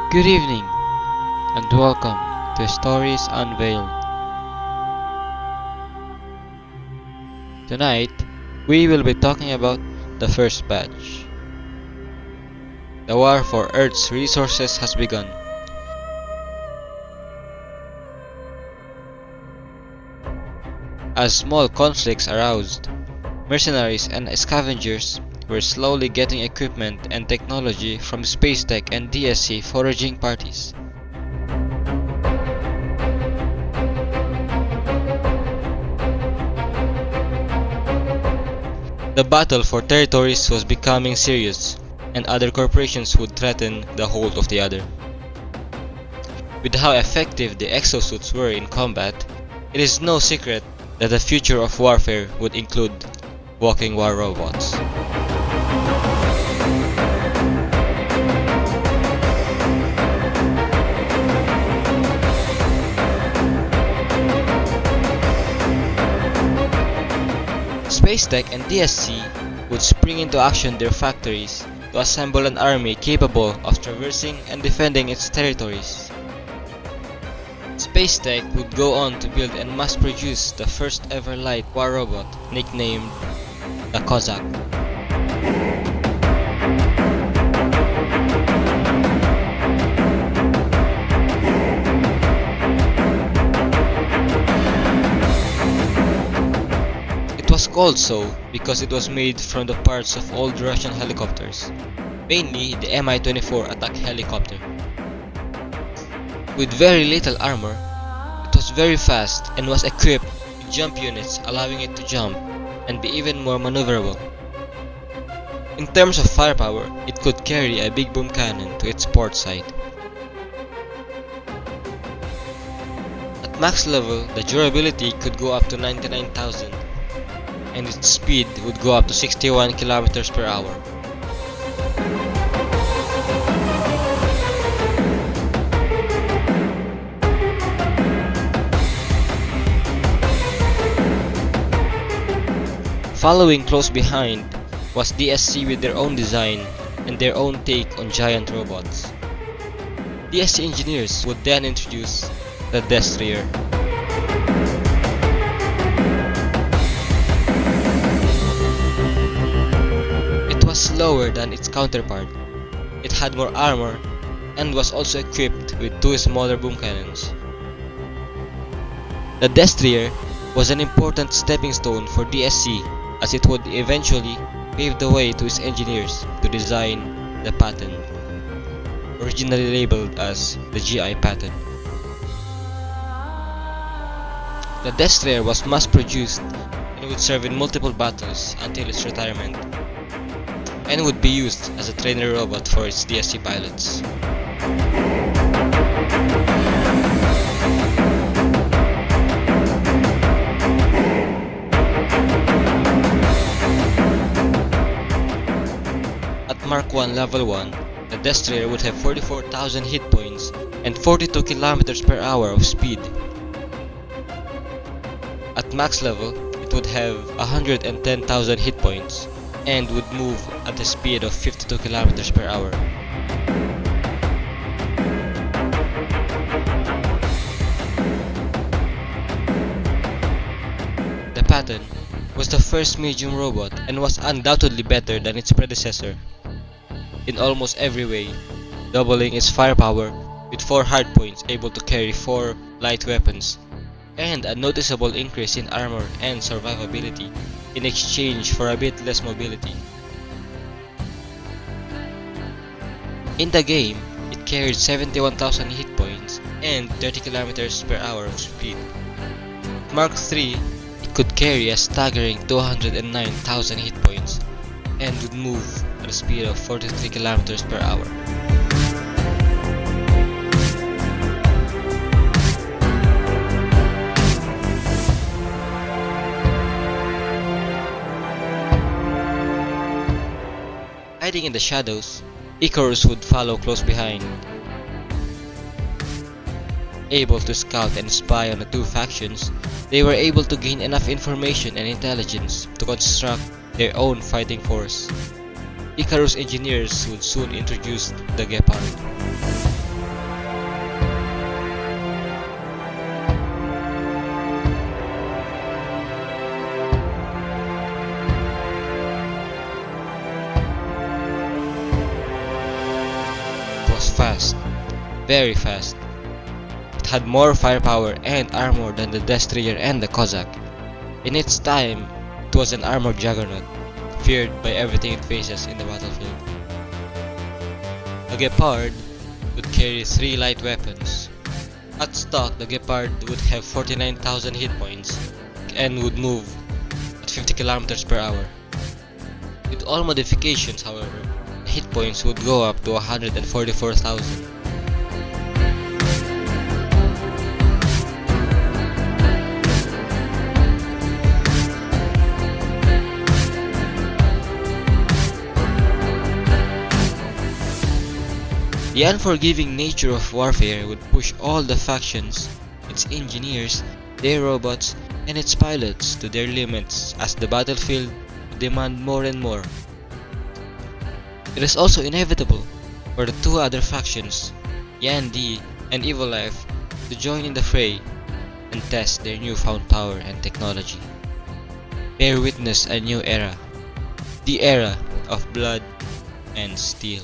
Good evening and welcome to Stories Unveiled. Tonight, we will be talking about the first batch. The war for Earth's resources has begun. As small conflicts aroused, mercenaries and scavengers were slowly getting equipment and technology from Space Tech and DSC foraging parties. The battle for territories was becoming serious, and other corporations would threaten the hold of the other. With how effective the exosuits were in combat, it is no secret that the future of warfare would include walking war robots. Spacetech and DSC would spring into action their factories to assemble an army capable of traversing and defending its territories. Spacetech would go on to build and mass produce the first ever light war robot nicknamed the Cossack. It was called so because it was made from the parts of old Russian helicopters, mainly the Mi-24 attack helicopter. With very little armor, it was very fast and was equipped with jump units allowing it to jump and be even more maneuverable. In terms of firepower, it could carry a big boom cannon to its port side. At max level, the durability could go up to 99,000 and its speed would go up to 61 km per hour. Following close behind was DSC with their own design and their own take on giant robots. DSC engineers would then introduce the Destroyer. It was slower than its counterpart. It had more armor and was also equipped with two smaller boom cannons. The Destroyer was an important stepping stone for DSC, as it would eventually pave the way to its engineers to design the Patton, originally labeled as the GI Patton. The Destroyer was mass-produced and would serve in multiple battles until its retirement, and would be used as a trainer robot for its DSC pilots. Mark 1 Level 1, the Destroyer would have 44,000 hit points and 42 km per hour of speed. At max level, it would have 110,000 hit points and would move at a speed of 52 km per hour. The Patton was the first medium robot and was undoubtedly better than its predecessor in almost every way, doubling its firepower with 4 hardpoints able to carry 4 light weapons, and a noticeable increase in armor and survivability in exchange for a bit less mobility. In the game, it carried 71,000 hit points and 30 km per hour of speed. Mark 3, it could carry a staggering 209,000 hit points and would move at a speed of 43 km per hour. Hiding in the shadows, Icarus would follow close behind. Able to scout and spy on the two factions, they were able to gain enough information and intelligence to construct their own fighting force. Icarus engineers would soon introduce the Gepard. was fast, very fast. It had more firepower and armor than the Destroyer and the Cossack. In its time, it was an armored juggernaut, feared by everything it faces in the battlefield. A Gepard would carry 3 light weapons. At stock, the Gepard would have 49,000 hit points and would move at 50 kilometers per hour. With all modifications, however, the hit points would go up to 144,000. The unforgiving nature of warfare would push all the factions, its engineers, their robots, and its pilots to their limits as the battlefield would demand more and more. It is also inevitable for the 2 other factions, Yandy and Evil Life, to join in the fray and test their newfound power and technology. Bear witness a new era, the era of blood and steel.